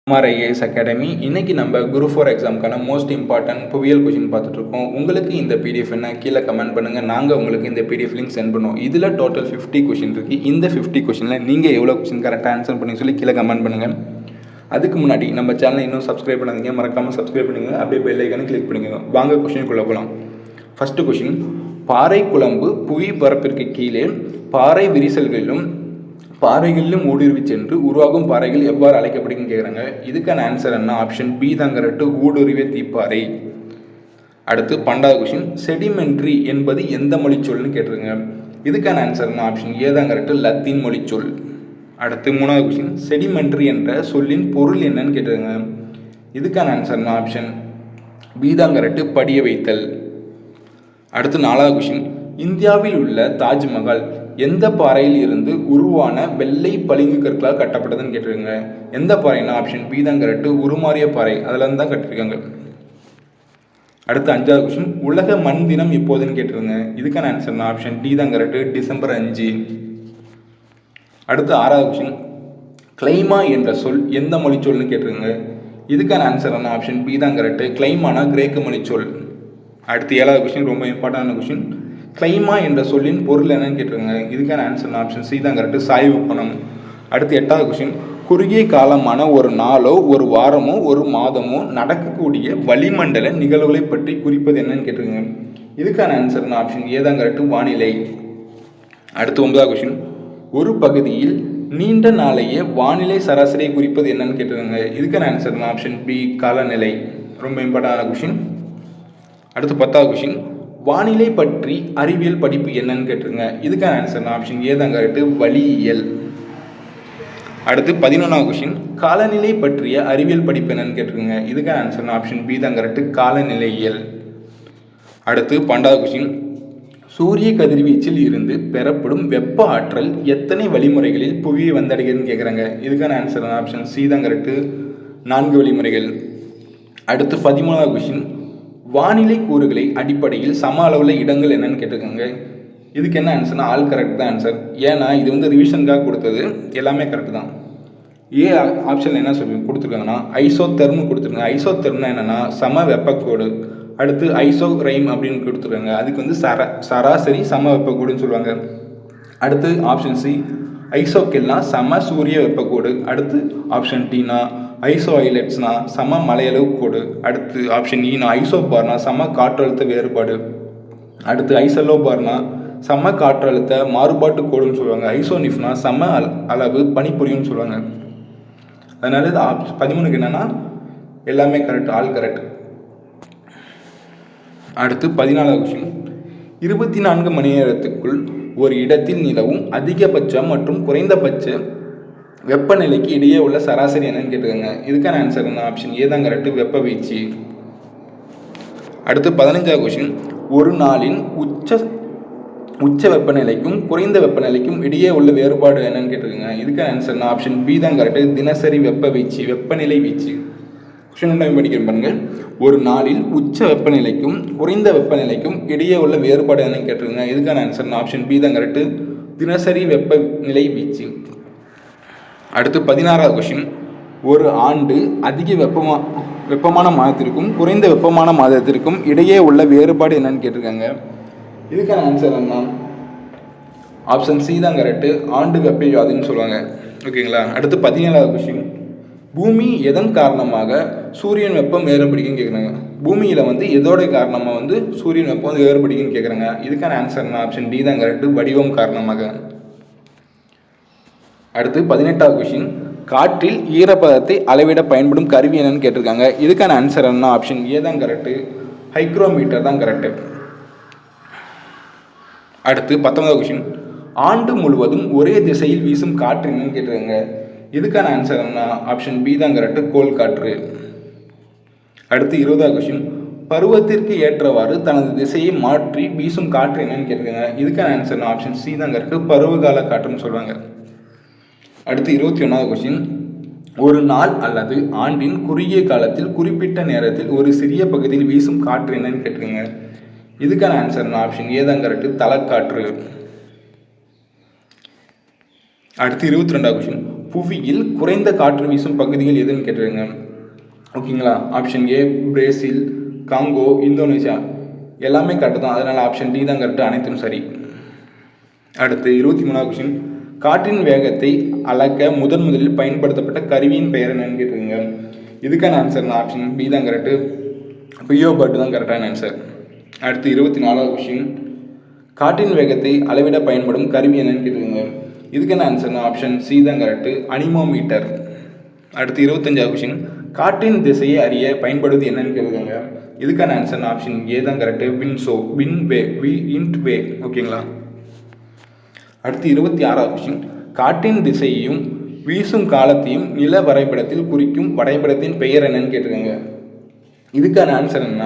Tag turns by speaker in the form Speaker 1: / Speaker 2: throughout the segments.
Speaker 1: IAS academy இன்னைக்கு நம்ம group 4 எக்ஸாமுக்கான most important புவியியல் கொஷின் பார்த்துட்டு இருக்கோம். உங்களுக்கு இந்த பிடிஎஃப் என்ன கீழே கமெண்ட் பண்ணுங்கள். நாங்கள் உங்களுக்கு இந்த பிடிஎஃப் லிங்க் சென்ட் பண்ணுவோம். இதில் டோட்டல் 50 கொஷின் இருக்குது. இந்த 50 கொஷினில் நீங்கள் எவ்வளோ கொஷின் கரெக்டாக ஆன்சர் பண்ணி சொல்லி கீழே கமெண்ட் பண்ணுங்கள். அதுக்கு முன்னாடி நம்ம சேனலை இன்னும் சப்ஸ்கிரைப் பண்ணாதீங்க, மறக்காமல் சப்ஸ்கிரைப் பண்ணுங்கள். அப்படியே பெல் ஐக்கானை கிளிக் பண்ணிக்கோங்க. வாங்க கொஷினுக்குள்ளே போகலாம். ஃபஸ்ட்டு கொஷின், பாறை குழம்பு புவி பரப்பிற்கு கீழே பாறை விரிசல்களிலும் பாறைகளிலும் ஊடுருவி சென்று உருவாகும் பாறைகள் எவ்வாறு அழைக்கப்படுதுன்னு கேட்குறாங்க. இதுக்கான ஆன்சர் என்ன? ஆப்ஷன் பி தான் கரெக்ட், ஊடுருவிய தீப்பாறை. அடுத்து 12வது கொஷின், செடிமெண்ட்ரி என்பது எந்த மொழிச்சொல்னு கேட்டிருங்க. இதுக்கான ஆன்சர் என்ன? ஆப்ஷன் ஏ தான் கரெக்ட், லத்தீன் மொழிச்சொல். அடுத்து 3வது கொஷின், செடிமெண்ட்ரி என்ற சொல்லின் பொருள் என்னன்னு கேட்டிருங்க. இதுக்கான ஆன்சர் என்ன? ஆப்ஷன் பி தான் கரெக்ட், படிய வைத்தல். அடுத்து 4வது கொஷின், இந்தியாவில் உள்ள தாஜ்மஹால் எந்த பாறையில் இருந்து உருவான வெள்ளை பளிங்கு கற்களால் கட்டப்பட்டதுன்னு கேட்டிருக்காங்க. எந்த பாறைன்னா? ஆப்ஷன் பி தான் கரெக்ட், உருமாறிய பாறை, அதில் இருந்து தான் கட்டிருக்காங்க. அடுத்து 5வது கொஸ்டின், உலக மண் தினம் எப்போதுன்னு கேட்டிருக்காங்க. இதுக்கான ஆன்சர் ஆப்ஷன் டி தான் கரெக்ட், டிசம்பர் 5. அடுத்து 6வது கொஸ்டின், கிளைமா என்ற சொல் எந்த மொழிச்சொல்னு கேட்டிருக்காங்க. இதுக்கான ஆன்சர் என்ன? ஆப்ஷன் பி தான் கரெக்ட், கிளைமானா கிரேக்க மொழிச்சொல். அடுத்து 7வது கொஸ்டின், ரொம்ப இம்பார்ட்டன்டான கொஸ்டின், கிளைமா என்ற சொல்லின் பொருள் என்னன்னு கேட்டிருக்காங்க. இதுக்கான ஆன்சர் ஆப்ஷன் சி தான் கரெக்ட், சாய்வு கோணம். அடுத்து 8வது கொஸ்டின், குறுகிய காலமான ஒரு நாளோ ஒரு வாரமோ ஒரு மாதமோ நடக்கக்கூடிய வளிமண்டல நிகழ்வுகளை பற்றி குறிப்பது என்னன்னு கேட்டிருக்காங்க. இதுக்கான ஆன்சர் ஆப்ஷன் ஏ தான் கரெக்ட், வானிலை. அடுத்து 9வது கொஸ்டின், ஒரு பகுதியில் நீண்ட நாளைய வானிலை சராசரியை குறிப்பது என்னன்னு கேட்டிருக்காங்க. இதுக்கான ஆன்சர் ஆப்ஷன் பி, காலநிலை. ரொம்ப இம்பார்ட்டன்டான கொஸ்டின். அடுத்து 10வது கொஸ்டின், வானிலை பற்றி அறிவியல் படிப்பு என்னன்னு கேட்டிருங்க. இதுக்கான ஆன்சர் ஆப்ஷன் ஏ தான் கரெக்ட், வளியியல். அடுத்து 11வது கொஸ்டின், காலநிலை பற்றிய அறிவியல் படிப்பு என்னன்னு கேட்டிருங்க. இதுக்கான ஆன்சர் ஆப்ஷன் பி தான் கரெக்ட், காலநிலையியல். அடுத்து 12வது கொஸ்டின், சூரிய கதிர்வீச்சில் இருந்து பெறப்படும் வெப்ப ஆற்றல் எத்தனை வழிமுறைகளில் புவியை வந்தடைகிறதுன்னு கேட்குறாங்க. இதுக்கான ஆன்சர் ஆப்ஷன் சி தான் கரெக்ட், 4 வழிமுறைகள். அடுத்து 13வது கொஸ்டின், வானிலை கூறுகளை அடிப்படையில் சம அளவில் இடங்கள் என்னன்னு கேட்டிருக்காங்க. இதுக்கு என்ன ஆன்சர்னா ஆல் கரெக்ட் தான் ஆன்சர். ஏன்னா இது வந்து ரிவிஷனுக்காக கொடுத்தது, எல்லாமே கரெக்ட் தான். ஏ ஆப்ஷன் என்ன சொல்லி கொடுத்துருக்காங்கன்னா ஐசோதெர்ம் கொடுத்துருக்காங்க. ஐசோதெர்ம்னா என்னென்னா சம வெப்பக்கோடு. அடுத்து ஐசோ ரைம் அப்படின்னு கொடுத்துருக்காங்க. அதுக்கு வந்து சராசரி சம வெப்பக்கோடுன்னு சொல்லுவாங்க. அடுத்து ஆப்ஷன் சி ஐசோக்கெல்னா சம சூரிய வெப்பக்கோடு. அடுத்து ஆப்ஷன் டினா ஐசோ ஐலட்ஸ்னா சம மலையளவு கோடு. அடுத்து ஆப்ஷன் ஈனா ஐசோபார்னா சம காற்றழுத்த வேறுபாடு. அடுத்து ஐசோலோபார்னா சம காற்றழுத்த மாறுபாட்டு கோடுன்னு சொல்லுவாங்க. ஐசோனிஃப்னா சம அளவு பனிபுரியும்னு சொல்லுவாங்க. அதனால இது 13க்கு என்னன்னா எல்லாமே கரெக்ட், ஆல் கரெக்ட். அடுத்து 14வது கொஸ்டின், 24 மணி நேரத்துக்குள் ஒரு இடத்தில் நிலவும் அதிகபட்ச மற்றும் குறைந்தபட்ச வெப்பநிலைக்கு இடையே உள்ள சராசரி என்னன்னு கேட்டுக்கோங்க. இதுக்கான ஆன்சர் என்ன? ஆப்ஷன் ஏ தான் கரெக்ட், வெப்ப வீழ்ச்சி. அடுத்து 15வது கொஸ்டின், ஒரு நாளின் உச்ச வெப்பநிலைக்கும் குறைந்த வெப்பநிலைக்கும் இடையே உள்ள வேறுபாடு என்னன்னு கேட்டுருங்க. இதுக்கான ஆன்சர் என்ன? ஆப்ஷன் பி தான் கரெக்ட், தினசரி வெப்ப வீழ்ச்சி, வெப்பநிலை வீழ்ச்சி. கொஸ்டின் படிக்கிறேன் பாருங்க. ஒரு நாளில் உச்ச வெப்பநிலைக்கும் குறைந்த வெப்பநிலைக்கும் இடையே உள்ள வேறுபாடு என்னன்னு கேட்டுருங்க. இதுக்கான ஆன்சர் ஆப்ஷன் பி தான் கரெக்ட், தினசரி வெப்பநிலை வீழ்ச்சி. அடுத்து 16வது கொஸ்டின், ஒரு ஆண்டு அதிக வெப்பமான மாதத்திற்கும் குறைந்த வெப்பமான மாதத்திற்கும் இடையே உள்ள வேறுபாடு என்னன்னு கேட்டிருக்காங்க. இதுக்கான ஆன்சர் என்ன? ஆப்ஷன் சி தான் கரெக்ட், ஆண்டு வெப்ப வியாதின்னு சொல்லுவாங்க. ஓகேங்களா. அடுத்து 17வது கொஸ்டின், பூமி எதன் காரணமாக சூரியன் வெப்பம் வேறுபடுதுன்னு கேட்குறாங்க. பூமியில் வந்து எதோட காரணமாக வந்து சூரியன் வெப்பம் வந்து வேறுபடுதுன்னு கேட்குறாங்க. இதுக்கான ஆன்சர் என்ன? ஆப்ஷன் டி தான் கரெக்ட், வடிவம் காரணமாக. அடுத்து 18வது கொஸ்டின், காற்றில் ஈரப்பதத்தை அளவிட பயன்படும் கருவி என்னன்னு கேட்டிருக்காங்க. இதுக்கான ஆன்சர் என்ன? ஆப்ஷன் ஏ தான் கரெக்ட், ஹைக்ரோமீட்டர் தான் கரெக்ட். அடுத்து 19வது கொஸ்டின், ஆண்டு முழுவதும் ஒரே திசையில் வீசும் காற்று என்னன்னு கேட்டிருக்காங்க. இதுக்கான ஆன்சர் என்ன? ஆப்ஷன் பி தான் கரெக்ட், கோல் காற்று. அடுத்து 20வது கொஸ்டின், பருவத்திற்கு ஏற்றவாறு தனது திசையை மாற்றி வீசும் காற்று என்னன்னு கேட்டிருக்காங்க. இதுக்கான ஆன்சர் ஆப்ஷன் சி தான் கரெக்ட், பருவகால காற்றுன்னு சொல்லுவாங்க. அடுத்து 21வது கொஸ்டின், ஒரு நாள் அல்லது ஆண்டின் குறுகிய காலத்தில் குறிப்பிட்ட நேரத்தில் ஒரு சிறிய பகுதியில் வீசும் காற்று என்னன்னு கேட்டிருக்காங்க. இதுக்கான ஆன்சர் ஆப்ஷன் ஏ தான் கரெக்ட், தலக்காற்று. அடுத்து 22வது கொஸ்டின், புவியில் குறைந்த காற்று வீசும் பகுதிகள் எதுன்னு கேட்டிருக்காங்க. ஓகேங்களா, option A Brazil, Congo, Indonesia எல்லாமே கரெக்டு தான். அதனால் ஆப்ஷன் டி தான் கரெக்டு, அனைத்தும் சரி. அடுத்து 23வது கொஸ்டின், காற்றின் வேகத்தை அளக்க முதலில் பயன்படுத்தப்பட்ட கருவியின் பெயர் என்னன்னு கேட்டிருக்காங்க. இதுக்கான ஆன்சர் நான் ஆப்ஷன் பி தான் கரெக்டு, பியோபர்ட் தான் கரெக்டான ஆன்சர். அடுத்து 24வது கொஸ்டின், காற்றின் வேகத்தை அளவிட பயன்படும் கருவி என்னன்னு கேட்டிருக்காங்க. இதுக்கான ஆன்சர் நான் ஆப்ஷன் சி தான் கரெக்டு, அனிமோமீட்டர். அடுத்து 25வது கொஸ்டின், காற்றின் திசையை அறிய பயன்படுவது என்னன்னு கேட்குறாங்க. இதுக்கான ஆன்சர் ஆப்ஷன் ஏ தான் கரெக்டு, விண்ட் வே. ஓகேங்களா. அடுத்து 26வது கொஸ்டின், காற்றின் திசையையும் வீசும் காலத்தையும் நில வரைபடத்தில் குறிக்கும் வரைபடத்தின் பெயர் என்னன்னு கேட்டிருக்காங்க. இதுக்கான ஆன்சர் என்ன,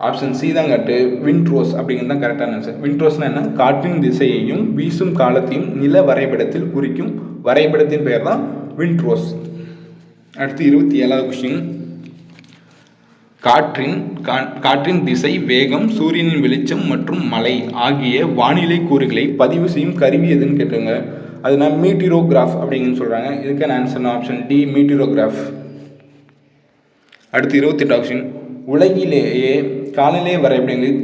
Speaker 1: ஆப்ஷன் சி தான் கரெக்டு, விண்ட்ரோஸ் அப்படிங்கிறது தான் கரெக்டான ஆன்சர். விண்ட்ரோஸ்னா என்ன, காற்றின் திசையையும் வீசும் காலத்தையும் நில வரைபடத்தில் குறிக்கும் வரைபடத்தின் பெயர் தான் விண்ட்ரோஸ். அடுத்து 27வது கொஸ்டின், காற்றின் திசை, வேகம், சூரியனின் வெளிச்சம் மற்றும் மழை ஆகிய வானிலை கூறுகளை பதிவு செய்யும் கருவி எதுன்னு கேட்டுருங்க. அதுனா மீட்டிரோகிராஃப் அப்படிங்கன்னு சொல்கிறாங்க. இதுக்கான ஆன்சர் ஆப்ஷன் டி, மீட்டிரோகிராஃப். அடுத்து 28வது கொஸ்டின், உலகிலேயே காலநிலை வரைபடங்களில்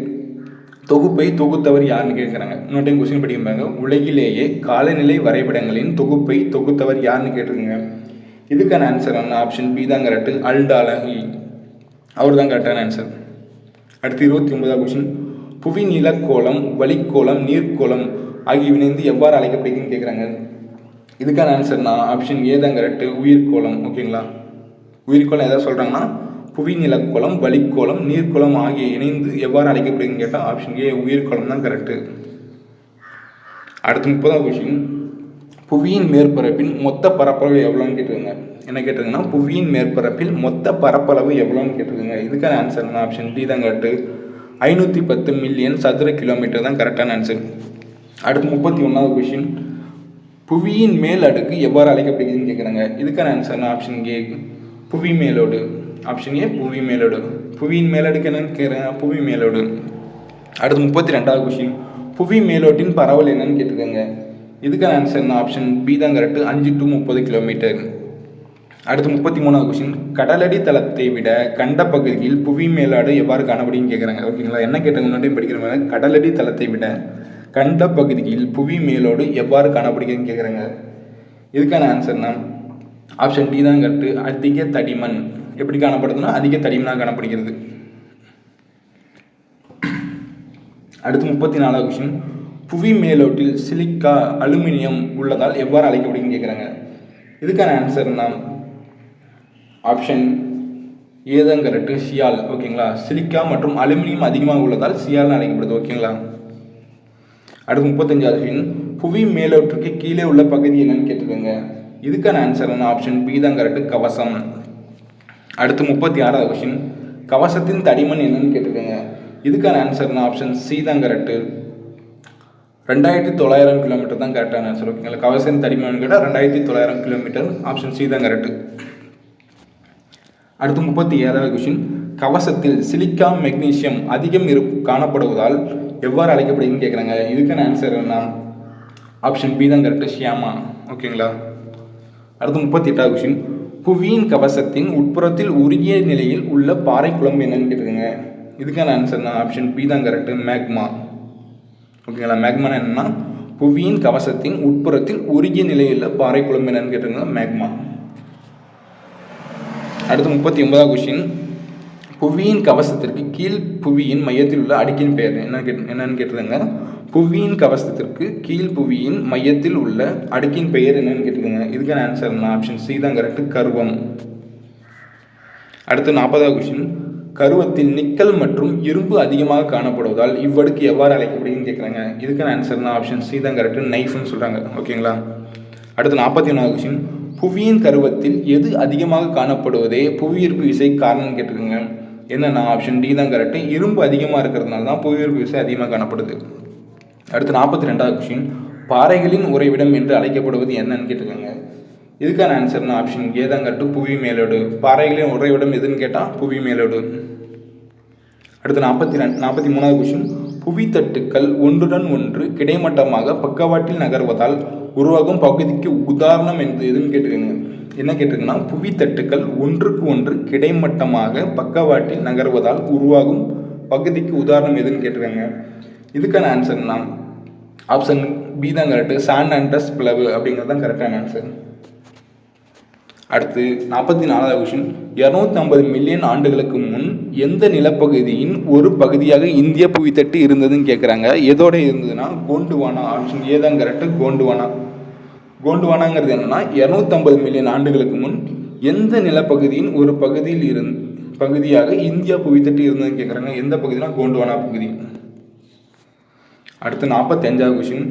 Speaker 1: தொகுப்பை தொகுத்தவர் யாருன்னு கேட்குறாங்க. இன்னொரு டைம் கொஸ்டின் படிக்க, உலகிலேயே காலநிலை வரைபடங்களின் தொகுப்பை தொகுத்தவர் யாருன்னு கேட்டிருக்காங்க. இதுக்கான ஆன்சர் ஆப்ஷன் பி தான் கரெக்டு, அல்டாலஹி. அவர் தான் கரெக்டான ஆன்சர். அடுத்து 29வது கொஸ்டின், புவி நிலக்கோளம், வளிக்கோளம், நீர்க்கோளம் ஆகிய இணைந்து எவ்வாறு அழைக்கப்படுதுன்னு கேட்குறாங்க. இதுக்கான ஆன்சர்னா ஆப்ஷன் ஏ தான் கரெக்டு, உயிர்கோளம். ஓகேங்களா, உயிர்கோளம் எதாவது சொல்கிறாங்கன்னா புவி நிலக்கோளம், வளிக்கோளம், நீர்க்கோளம் ஆகிய இணைந்து எவ்வாறு அழைக்கப்படுதுன்னு கேட்டால் ஆப்ஷன் ஏ உயிர்கோளம் தான் கரெக்டு. அடுத்து 30வது கொஸ்டின், புவியின் மேற்பரப்பின் மொத்த பரப்பளவு எவ்வளோன்னு கேட்டிருக்காங்க. என்ன கேட்டிருங்கன்னா புவியின் மேற்பரப்பில் மொத்த பரப்பளவு எவ்வளோன்னு கேட்டிருக்காங்க. இதுக்கான ஆன்சர் ஆப்ஷன் டி தான் கரெக்டு, 510 மில்லியன் சதுர கிலோமீட்டர் தான் கரெக்டான ஆன்சர். அடுத்து 31வது கொஸ்டின், புவியின் மேல் அடுக்கு எவ்வாறு அழைக்கப்படுகிறதுன்னு கேட்குறாங்க. இதுக்கான ஆன்சர் ஆப்ஷன் ஏ, புவி மேலோடு. ஆப்ஷன் ஏ, புவி மேலோடு. புவியின் மேலடுக்கு என்னன்னு கேட்குறாங்க, புவி மேலோடு. அடுத்து 32வது கொஸ்டின், புவி மேலோட்டின் பரவல் என்னன்னு கேட்டிருக்காங்க. இதுக்கான ஆன்சர் ஆப்ஷன் பி தான் கரெக்டு, 5 to 30 கிலோமீட்டர். அடுத்து 33வது கொஸ்டின், கடலடி தளத்தை விட கண்ட பகுதியில் புவி மேலாடு எவ்வாறு காணப்படுன்னு கேட்குறாங்க. ஓகேங்களா, என்ன கேட்டாங்க முன்னாடி படிக்கிற மாதிரி, கடலடி தளத்தை விட கண்ட பகுதியில் புவி மேலோடு எவ்வாறு காணப்படுகிறதுன்னு கேட்குறாங்க. இதுக்கான ஆன்சர்னா ஆப்ஷன் டி தான் கரெக்டு, அதிக தடிமன். எப்படி காணப்படுதுன்னா அதிக தடிமனாக காணப்படுகிறது. அடுத்து 34வது கொஸ்டின், புவி மேலோட்டில் சிலிக்கா, அலுமினியம் உள்ளதால் எவ்வாறு அழைக்கப்படுதுன்னு கேட்குறாங்க. இதுக்கான ஆன்சர்னா ஆப்ஷன் ஏ தான் கரெக்டு, சியால். ஓகேங்களா, சிலிக்கா மற்றும் அலுமினியம் அதிகமாக உள்ளதால் சியால்னு அழைக்கப்படுது. ஓகேங்களா. அடுத்து 35வது கொஸ்டின், புவி மேலோட்டுக்கு கீழே உள்ள பகுதி என்னன்னு கேட்டிருக்காங்க. இதுக்கான ஆன்சர் ஆப்ஷன் பி தான் கரெக்டு, கவசம். அடுத்து 36வது கொஸ்டின், கவசத்தின் தடிமன் என்னன்னு கேட்டிருக்காங்க. இதுக்கான ஆன்சர்னா ஆப்ஷன் சி தான் கரெக்டு, 2900 கிலோமீட்டர் தான் கரெக்டான ஆன்சர். ஓகேங்களா, கவசத்தின் தடிமன் கேட்டால் 2900 கிலோமீட்டர், ஆப்ஷன் சி தான் கரெக்டு. அடுத்து 37வது கொஸ்டின், கவசத்தில் சிலிக்கா, மெக்னீசியம் அதிகம் காணப்படுவதால் எவ்வாறு அழைக்கப்படுதுன்னு கேட்குறாங்க. இதுக்கான ஆன்சர் என்ன, ஆப்ஷன் பி தான் கரெக்டு, ஷியாமா. ஓகேங்களா. அடுத்து 38வது கொஸ்டின், புவியின் கவசத்தின் உட்புறத்தில் உருகிய நிலையில் உள்ள பாறை குழம்பு என்னன்னு கேட்டிருக்காங்க. இதுக்கான ஆன்சர்னா ஆப்ஷன் பி தான் கரெக்டு, மேக்மா. ஓகேங்களா, மேக்மா என்னன்னா புவியின் கவசத்தின் உட்புறத்தில் உருகிய நிலையில் பாறை குழம்பு என்னன்னு கேட்டிருக்காங்க, மேக்மா. அடுத்து 39வது கொஸ்டின், புவியின் கவசத்திற்கு கீழ் புவியின் மையத்தில் உள்ள அடுக்கின் பெயர் என்னன்னு கேட்டிருக்காங்க. புவியின் கவசத்திற்கு கீழ் புவியின் மையத்தில் உள்ள அடுக்கின் பெயர் என்னன்னு கேட்டிருக்காங்க. இதுக்கான ஆன்சர் ஆப்ஷன் சி தான் கரெக்டு, கருவம். அடுத்து 40வது கொஸ்டின், கருவத்தில் நிக்கல் மற்றும் இரும்பு அதிகமாக காணப்படுவதால் இவ்வடுக்கு எவ்வாறு அழைக்கப்படுதுன்னு கேட்குறாங்க. இதுக்கான ஆன்சர் ஆப்ஷன் சி தான் கரெக்டு, நைஃப்னு சொல்கிறாங்க. ஓகேங்களா. அடுத்து 41வது கொஸ்டின், புவியின் கருவத்தில் எது அதிகமாக காணப்படுவதே புவியீர்ப்பு விசை காரணம்னு கேட்டிருக்காங்க. என்னன்னா ஆப்ஷன் டி தான் கரெக்டு, இரும்பு அதிகமாக இருக்கிறதுனால தான் புவியீர்ப்பு விசை அதிகமாக காணப்படுது. அடுத்து 42வது கொஸ்டின், பாறைகளின் உறைவிடம் என்று அழைக்கப்படுவது என்னன்னு கேட்டிருக்காங்க. இதுக்கான ஆன்சர்னா ஆப்ஷன் ஏ தான் கரெக்டு, புவி மேலோடு. பாறைகளின் உறைவிடம் எதுன்னு கேட்டால் புவி மேலோடு. அடுத்து 43வது கொஸ்டின், புவி தட்டுக்கள் ஒன்றுடன் ஒன்று கிடைமட்டமாக பக்கவாட்டில் நகர்வதால் உருவாகும் பகுதிக்கு உதாரணம் எதுன்னு கேட்டிருக்காங்க. என்ன கேட்டிருக்குன்னா, புவித்தட்டுக்கள் ஒன்றுக்கு ஒன்று கிடைமட்டமாக பக்கவாட்டில் நகர்வதால் உருவாகும் பகுதிக்கு உதாரணம் எதுன்னு கேட்டிருக்காங்க. இதுக்கான ஆன்சர்னா ஆப்ஷன் பி தான் கரெக்டு. சாண்ட் அண்ட் டஸ்ட் பிளவு அப்படிங்கிறது தான் கரெக்டான ஆன்சர். அடுத்து 44வது கொஸ்டின். 250 மில்லியன் ஆண்டுகளுக்கு முன் எந்த நிலப்பகுதியின் ஒரு பகுதியாக இந்திய புவித்தட்டு இருந்ததுன்னு கேட்குறாங்க. எதோட இருந்ததுன்னா கோண்டுவானா. ஆப்ஷன் ஏ தான் கரெக்டு, கோண்டுவானா. கோண்டுவானாங்கிறது என்னன்னா 250 மில்லியன் ஆண்டுகளுக்கு முன் எந்த நிலப்பகுதியின் ஒரு பகுதியாக இந்தியா புவித்தட்டு இருந்ததுன்னு கேட்குறாங்க. எந்த பகுதினா கோண்டுவானா பகுதி. அடுத்து 45வது கொஸ்டின்.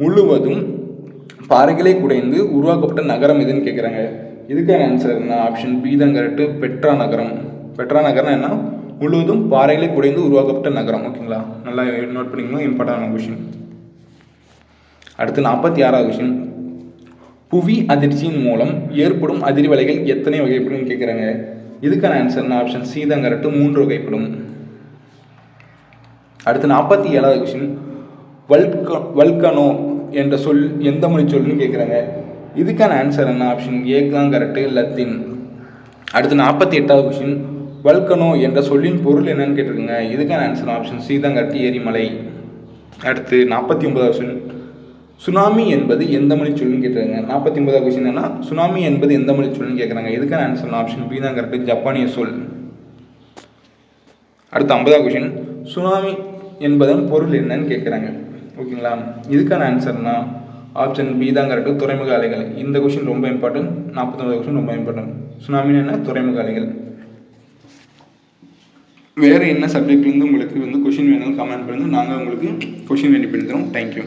Speaker 1: முழுவதும் பாறைகளை குடைந்து உருவாக்கப்பட்ட நகரம் எதுன்னு கேட்குறாங்க. இதுக்கான ஆன்சர் என்ன? ஆப்ஷன் பி தான் கரெக்டு, பெட்ரா நகரம். பெட்ரா நகரம் என்ன? முழுவதும் பாறைகளை குடைந்து உருவாக்கப்பட்ட நகரம். ஓகேங்களா, நல்லா நோட் பண்ணிக்கணும், இம்பார்ட்டன்டான கொஸ்டின். அடுத்து 46வது கொஸ்டின். புவி அதிர்ச்சியின் மூலம் ஏற்படும் அதிர்வலைகள் எத்தனை வகைப்படும் கேட்குறாங்க. இதுக்கான ஆன்சர் என்ன? ஆப்ஷன் சி தான் கரெக்டு, 3 வகைப்படும். அடுத்து 47வது கொஸ்டின். வல்கனோ என்ற சொல் எந்த மொழி சொல்லுன்னு கேட்குறாங்க. இதுக்கான ஆன்சர் என்ன? ஆப்ஷன் ஏ தான் கரெக்டு, லத்தீன். அடுத்து 48வது கொஸ்டின். வல்கனோ என்ற சொல்லின் பொருள் என்னன்னு கேட்டிருக்குங்க. இதுக்கான ஆன்சர் ஆப்ஷன் சி தான் கரெக்டு, எரிமலை. அடுத்து 49வது கொஸ்டின். சுனாமி என்பது எந்த மொழி சொல்லுன்னு கேட்டிருக்காங்க. 49வது கொஸ்டின் என்ன? சுனாமி என்பது எந்த மொழி சொல்லுன்னு கேட்குறாங்க. இதுக்கான ஆன்சர் ஆப்ஷன் பி தான் கரெக்டு, ஜப்பானிய சொல். அடுத்து 50வது கொஸ்டின். சுனாமி என்பதன் பொருள் என்னன்னு கேட்குறாங்க. ஓகேங்களா, இதுக்கான ஆன்சர்னா ஆப்ஷன் பி தான் கரெக்டு, துறைமுக அலைகள். இந்த கொஸ்டின் ரொம்ப இம்பார்ட்டன்ட். 49வது கொஸ்டின் ரொம்ப இம்பார்ட்டன்ட். சுனாமின்னு என்ன? துறைமுக அலைகள். வேறு என்ன சப்ஜெக்ட்லேருந்து உங்களுக்கு கொஸ்டின் வேணும்னு கமெண்ட் பண்ணுங்கள். நாங்கள் உங்களுக்கு கொஸ்டின் வேண்டி பண்ணி தரோம். தேங்க்யூ.